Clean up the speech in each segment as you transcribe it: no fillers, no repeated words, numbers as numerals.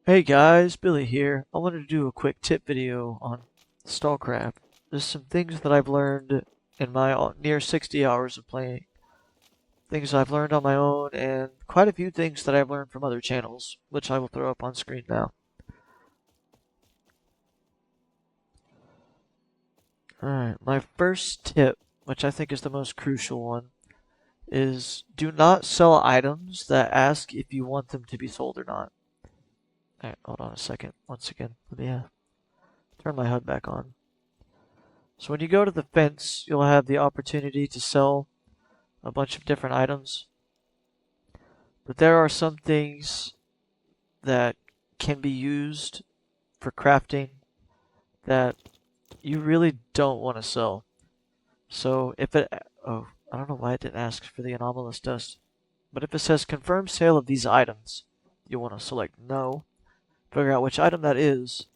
Hey guys, Billy here. I wanted to do a quick tip video on Stalcraft. There's some things that I've learned in my near 60 hours of playing. Things I've learned on my own and quite a few things that I've learned from other channels, which I will throw up on screen now. Alright, my first tip, which I think is the most crucial one, is do not sell items that ask if you want them to be sold or not. Alright, hold on a second. Once again, let me turn my HUD back on. So when you go to the fence, you'll have the opportunity to sell a bunch of different items. But there are some things that can be used for crafting that you really don't want to sell. So if it, oh, I don't know why it didn't ask for the anomalous dust. But if it says confirm sale of these items, you want to select no, figure out which item that is,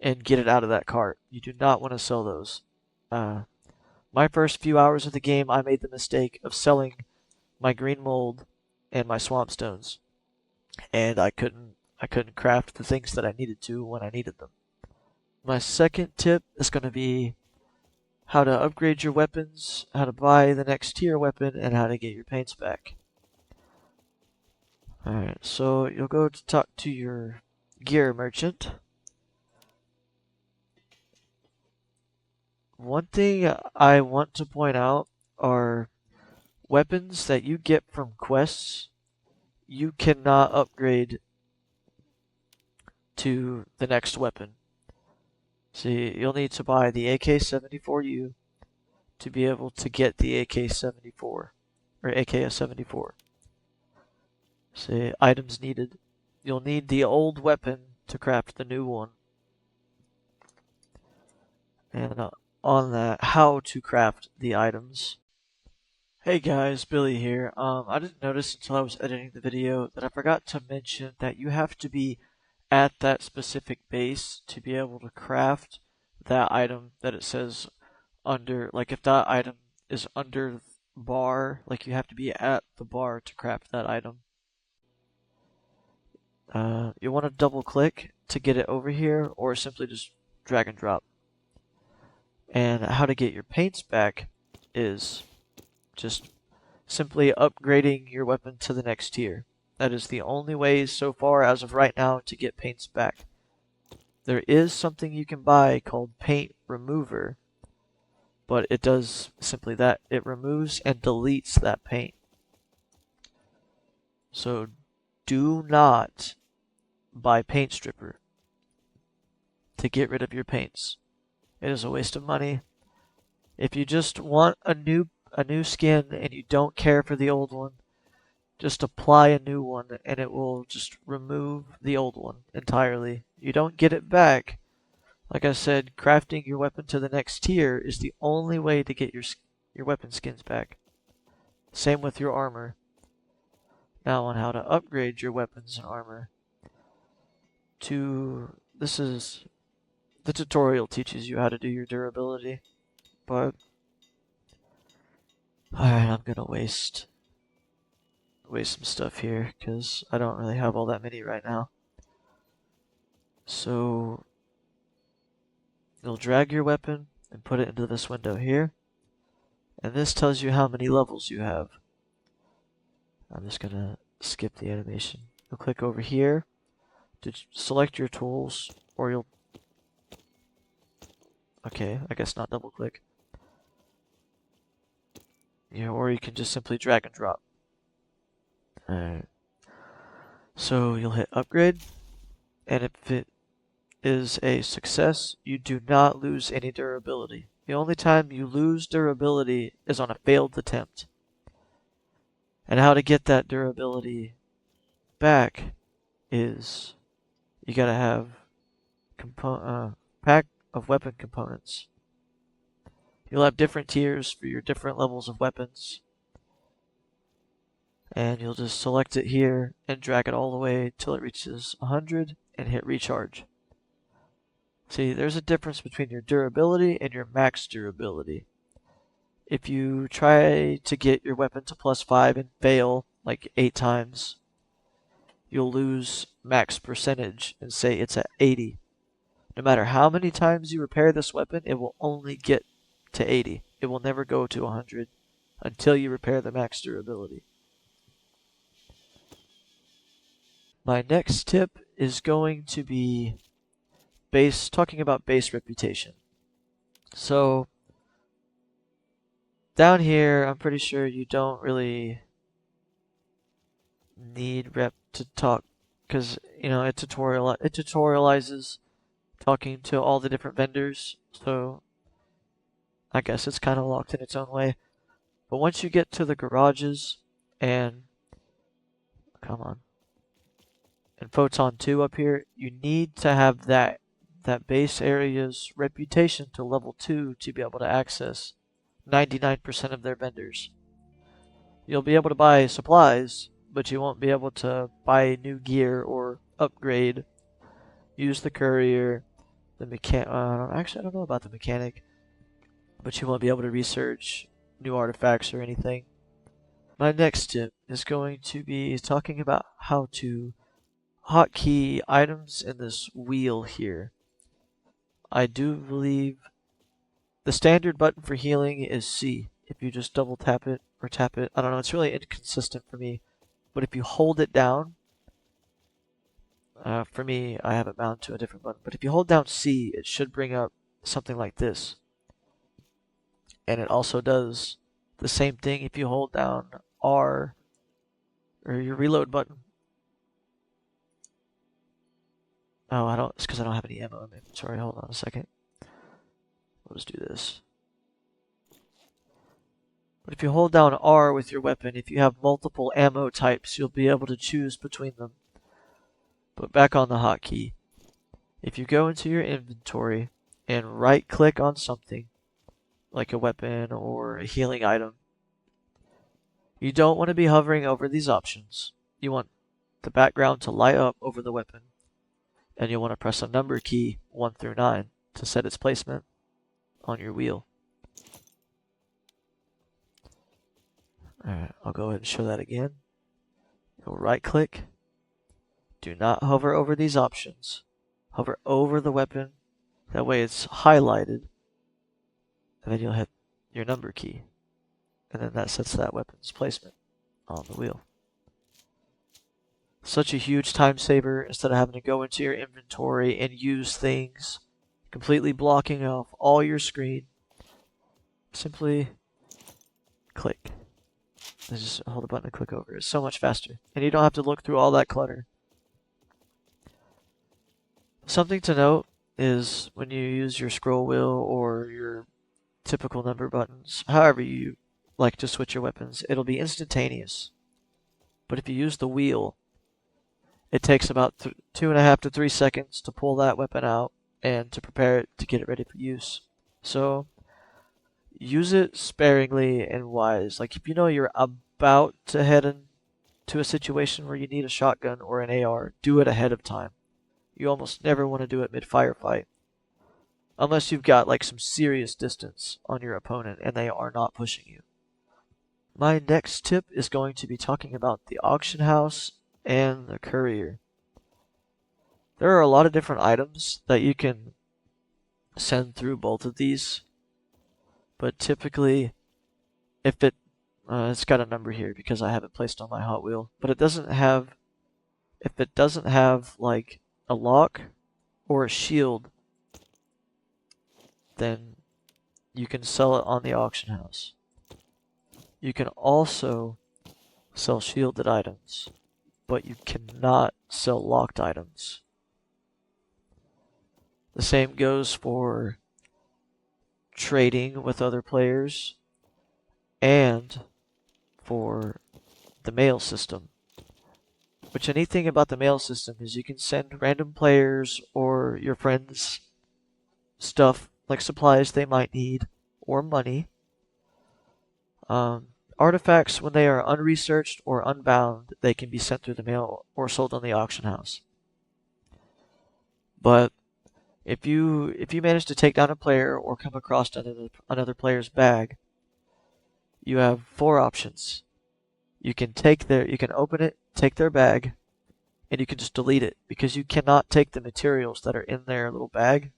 and get it out of that cart. You do not want to sell those. My first few hours of the game, I made the mistake of selling my green mold and my swamp stones, and I couldn't craft the things that I needed to when I needed them. My second tip is going to be how to upgrade your weapons, how to buy the next tier weapon, and how to get your paints back. Alright, so you'll go to talk to your gear merchant. One thing I want to point out are weapons that you get from quests you cannot upgrade to the next weapon. See, you'll need to buy the AK-74U to be able to get the AK-74 or AKS-74. See, items needed. You'll need the old weapon to craft the new one. And on that, how to craft the items. Hey guys, Billy here. I didn't notice until I was editing the video that I forgot to mention that you have to be at that specific base to be able to craft that item that it says under. Like if that item is under bar, like you have to be at the bar to craft that item. You want to double click to get it over here, or simply just drag and drop. And how to get your paints back is just simply upgrading your weapon to the next tier. That is the only way so far as of right now to get paints back. There is something you can buy called Paint Remover, but it does simply that. It removes and deletes that paint. So do not buy Paint Stripper to get rid of your paints. It is a waste of money. If you just want a new skin and you don't care for the old one, just apply a new one and it will just remove the old one entirely. You don't get it back. Like I said, crafting your weapon to the next tier is the only way to get your weapon skins back. Same with your armor. Now on how to upgrade your weapons and armor. This is the tutorial teaches you how to do your durability, but alright, I'm gonna waste some stuff here because I don't really have all that many right now. So you'll drag your weapon and put it into this window here, and this tells you how many levels you have. I'm just gonna skip the animation. You'll click over here to select your tools, or you'll I guess not double click. Yeah, or you can just simply drag and drop. Alright. So you'll hit upgrade, and if it is a success, you do not lose any durability. The only time you lose durability is on a failed attempt. And how to get that durability back is you gotta have pack of weapon components. You'll have different tiers for your different levels of weapons. And you'll just select it here and drag it all the way till it reaches 100 and hit recharge. See, there's a difference between your durability and your max durability. If you try to get your weapon to +5 and fail like 8 times, you'll lose max percentage and say it's at 80. No matter how many times you repair this weapon, it will only get to 80. It will never go to 100 until you repair the max durability. My next tip is going to be talking about base reputation. So down here, I'm pretty sure you don't really need rep to talk because it tutorializes talking to all the different vendors. So I guess it's kind of locked in its own way. But once you get to the garages and come on, and Photon 2 up here, you need to have that base area's reputation to level 2 to be able to access 99% of their vendors. You'll be able to buy supplies, but you won't be able to buy new gear or upgrade, use the courier, the mechanic. Actually, I don't know about the mechanic, but you won't be able to research new artifacts or anything. My next tip is going to be talking about how to hotkey items in this wheel here. I do believe the standard button for healing is C. If you just double tap it or tap it, I don't know, it's really inconsistent for me. But if you hold it down, for me, I have it bound to a different button. But if you hold down C, it should bring up something like this. And it also does the same thing if you hold down R or your reload button. Oh, it's because I don't have any ammo in my inventory. Hold on a second. We'll just do this. But if you hold down R with your weapon, if you have multiple ammo types, you'll be able to choose between them. But back on the hotkey, if you go into your inventory and right click on something, like a weapon or a healing item, you don't want to be hovering over these options. You want the background to light up over the weapon, and you'll want to press a number key 1 through 9 to set its placement on your wheel. Alright, I'll go ahead and show that again. You'll right click. Do not hover over these options. Hover over the weapon. That way it's highlighted. And then you'll hit your number key. And then that sets that weapon's placement on the wheel. Such a huge time saver instead of having to go into your inventory and use things, completely blocking off all your screen. Simply click. Just hold the button and click over. It's so much faster. And you don't have to look through all that clutter. Something to note is when you use your scroll wheel or your typical number buttons, however you like to switch your weapons, it'll be instantaneous. But if you use the wheel, it takes about 2.5 to 3 seconds to pull that weapon out and to prepare it to get it ready for use. So use it sparingly and wise. Like if you know you're about to head into a situation where you need a shotgun or an AR, do it ahead of time. You almost never want to do it mid-firefight. Unless you've got like some serious distance on your opponent and they are not pushing you. My next tip is going to be talking about the auction house and the courier. There are a lot of different items that you can send through both of these. But typically, if it's got a number here because I have it placed on my Hot Wheel, but if it doesn't have like a lock or a shield, then you can sell it on the auction house. You can also sell shielded items, but you cannot sell locked items. The same goes for trading with other players and for the mail system. Which a neat thing about the mail system is you can send random players or your friends stuff like supplies they might need or money. Artifacts, when they are unresearched or unbound, they can be sent through the mail or sold on the auction house. But if you manage to take down a player or come across another player's bag, you have 4 options. You can open it, take their bag, and you can just delete it because you cannot take the materials that are in their little bag.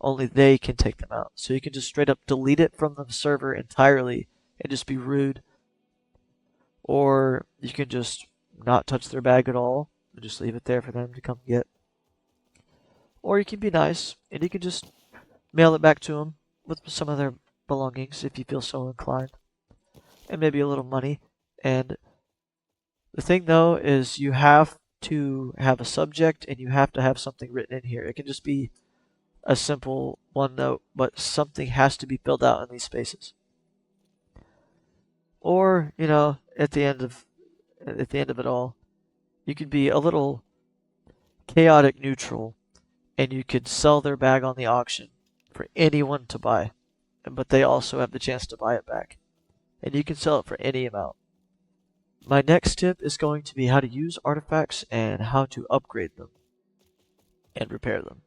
Only they can take them out. So you can just straight up delete it from the server entirely and just be rude. Or you can just not touch their bag at all and just leave it there for them to come get. Or you can be nice and you can just mail it back to them with some of their belongings if you feel so inclined. And maybe a little money. And the thing though is you have to have a subject and you have to have something written in here. It can just be a simple one note, but something has to be filled out in these spaces. Or, you know, at the end of it all, you could be a little chaotic neutral and you could sell their bag on the auction for anyone to buy. But they also have the chance to buy it back. And you can sell it for any amount. My next tip is going to be how to use artifacts and how to upgrade them and repair them.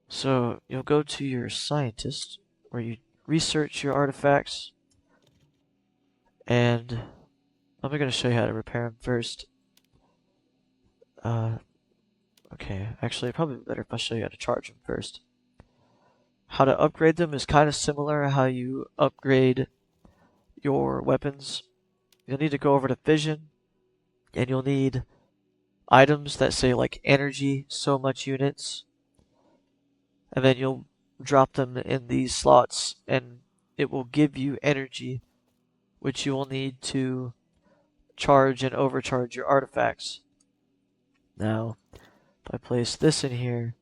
So you'll go to your scientist where you research your artifacts, and I'm going to show you how to repair them first. Okay, actually probably better if I show you how to charge them first. How to upgrade them is kind of similar how you upgrade your weapons. You'll need to go over to Fission, and you'll need items that say like energy, so much units, and then you'll drop them in these slots and it will give you energy, which you will need to charge and overcharge your artifacts. Now, if I place this in here,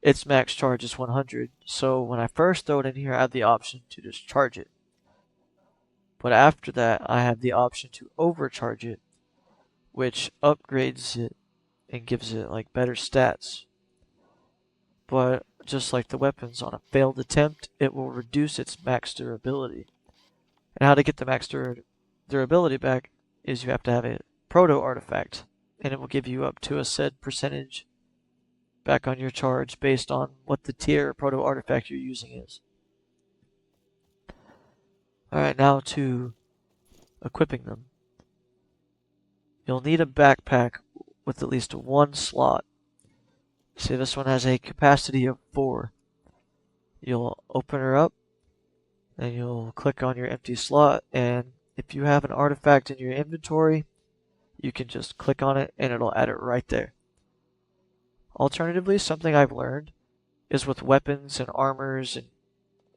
its max charge is 100, so when I first throw it in here I have the option to just charge it. But after that I have the option to overcharge it, which upgrades it and gives it like better stats. But just like the weapons, on a failed attempt, it will reduce its max durability. And how to get the max durability back is you have to have a proto artifact, and it will give you up to a said percentage back on your charge based on what the tier proto artifact you're using is. Alright, now to equipping them. You'll need a backpack with at least one slot. See, this one has a capacity of 4. You'll open her up and you'll click on your empty slot, and if you have an artifact in your inventory, you can just click on it and it'll add it right there. Alternatively, something I've learned is with weapons and armors and,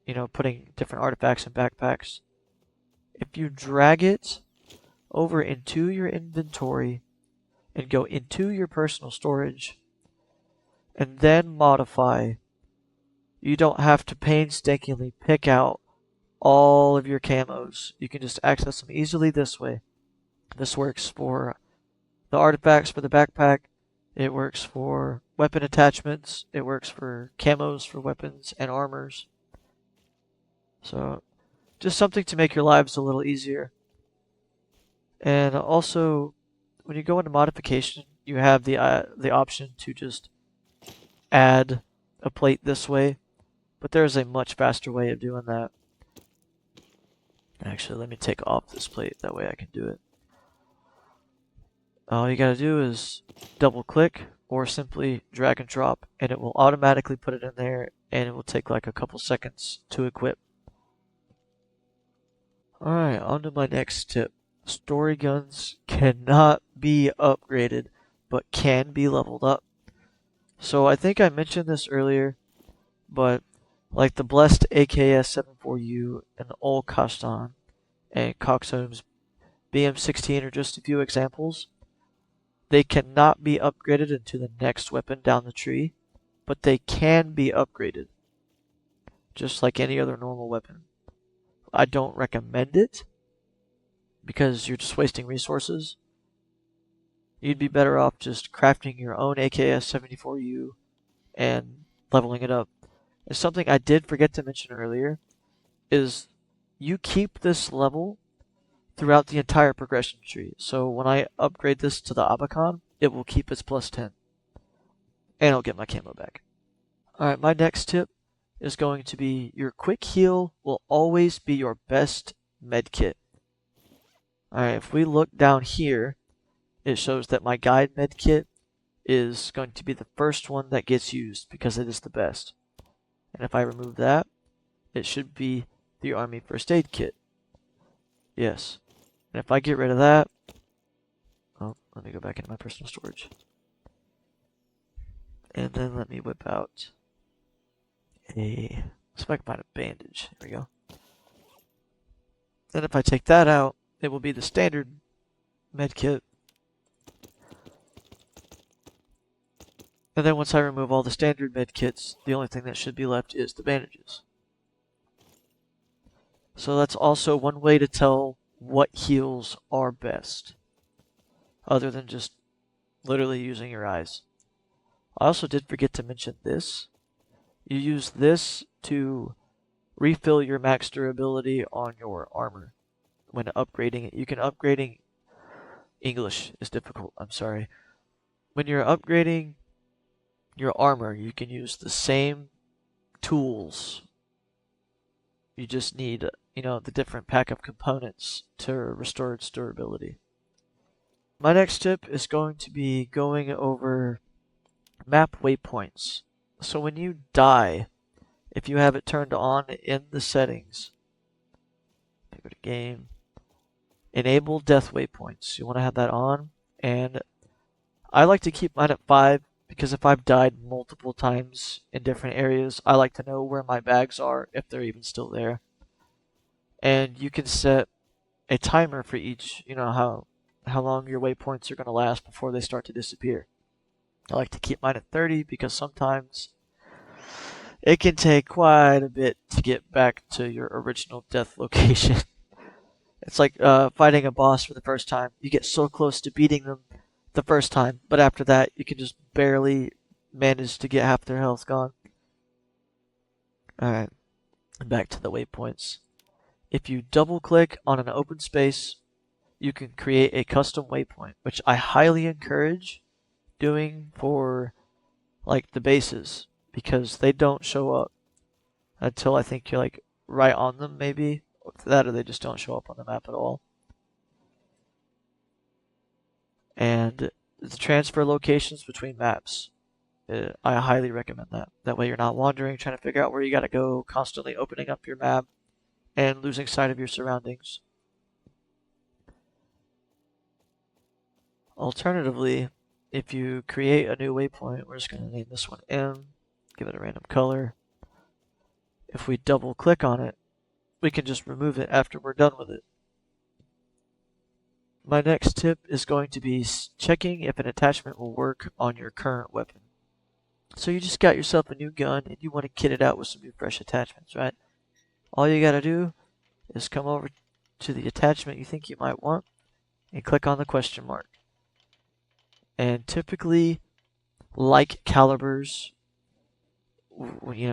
you know, putting different artifacts in backpacks. If you drag it over into your inventory and go into your personal storage and then modify, you don't have to painstakingly pick out all of your camos. You can just access them easily this way. This works for the artifacts for the backpack. It works for weapon attachments. It works for camos for weapons and armors. So just something to make your lives a little easier. And also, when you go into modification, you have the option to just add a plate this way, but there's a much faster way of doing that. Actually, let me take off this plate, that way I can do it. All you gotta do is double click or simply drag and drop, and it will automatically put it in there, and it will take like a couple seconds to equip. Alright, on to my next tip. Story guns cannot be upgraded, but can be leveled up. So I think I mentioned this earlier, but like the blessed AKS-74U and the old Kastan and Coxhome's BM16 are just a few examples. They cannot be upgraded into the next weapon down the tree, but they can be upgraded, just like any other normal weapon. I don't recommend it, because you're just wasting resources. You'd be better off just crafting your own AKS-74U and leveling it up. And something I did forget to mention earlier is you keep this level throughout the entire progression tree. So when I upgrade this to the Abacon, it will keep its plus 10. And I'll get my camo back. Alright, my next tip is going to be your quick heal will always be your best medkit. Alright, if we look down here, it shows that my guide med kit is going to be the first one that gets used because it is the best. And if I remove that, it should be the Army First Aid Kit. Yes. And if I get rid of that, oh, let me go back into my personal storage. And then let me whip out a, so I can find a bandage. There we go. Then if I take that out, it will be the standard med kit. And then once I remove all the standard med kits, the only thing that should be left is the bandages. So that's also one way to tell what heals are best, other than just literally using your eyes. I also did forget to mention this. You use this to refill your max durability on your armor when upgrading it. You can upgrading English is difficult, I'm sorry. When you're upgrading your armor, you can use the same tools. You just need, the different pack of components to restore its durability. My next tip is going to be going over map waypoints. So when you die, if you have it turned on in the settings, go to game, enable death waypoints. You want to have that on, and I like to keep mine at 5 because if I've died multiple times in different areas, I like to know where my bags are, if they're even still there. And you can set a timer for each, how long your waypoints are going to last before they start to disappear. I like to keep mine at 30 because sometimes it can take quite a bit to get back to your original death location. It's like fighting a boss for the first time. You get so close to beating them the first time, but after that, you can just barely manage to get half their health gone. Alright, back to the waypoints. If you double click on an open space, you can create a custom waypoint, which I highly encourage doing for like the bases, because they don't show up until I think you're like right on them, maybe. That or they just don't show up on the map at all. And the transfer locations between maps, I highly recommend that. That way you're not wandering, trying to figure out where you gotta go, constantly opening up your map and losing sight of your surroundings. Alternatively, if you create a new waypoint, we're just going to name this one M, give it a random color. If we double click on it, we can just remove it after we're done with it. My next tip is going to be checking if an attachment will work on your current weapon. So you just got yourself a new gun and you want to kit it out with some new fresh attachments, right? All you got to do is come over to the attachment you think you might want and click on the question mark. And typically, like calibers,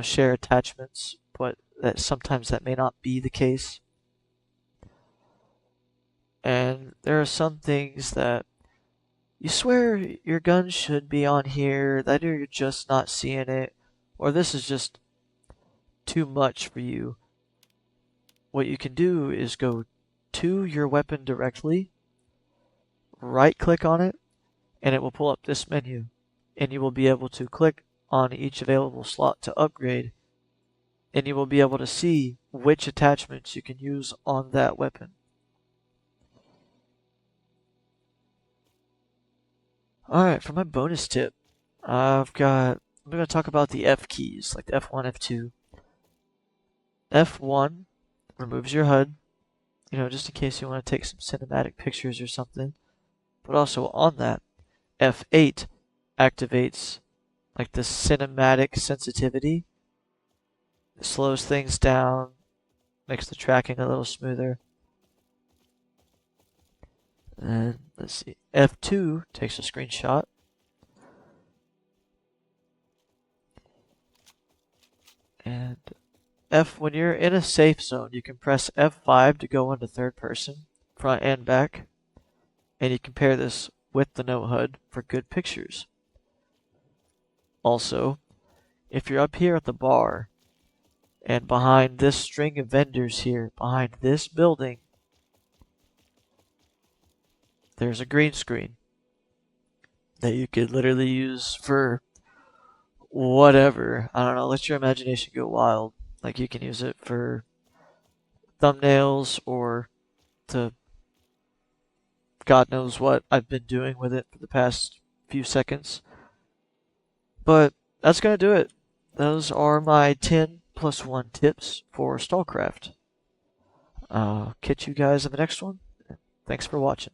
share attachments, but sometimes that may not be the case. And there are some things that you swear your gun should be on here, that you're just not seeing it, or this is just too much for you. What you can do is go to your weapon directly, right click on it, and it will pull up this menu, and you will be able to click on each available slot to upgrade, and you will be able to see which attachments you can use on that weapon. Alright, for my bonus tip, I'm going to talk about the F keys, like the F1, F2. F1 removes your HUD, just in case you want to take some cinematic pictures or something. But also on that, F8 activates like the cinematic sensitivity. It slows things down, makes the tracking a little smoother. And let's see, F2 takes a screenshot. And when you're in a safe zone, you can press F5 to go into third person, front and back. And you compare this with the no HUD for good pictures. Also, if you're up here at the bar, and behind this string of vendors here, behind this building, there's a green screen. that you could literally use for whatever. I don't know, let your imagination go wild. Like you can use it for thumbnails or to God knows what I've been doing with it for the past few seconds. But that's going to do it. Those are my 10 plus 1 tips for Stalcraft. Catch you guys in the next one. Thanks for watching.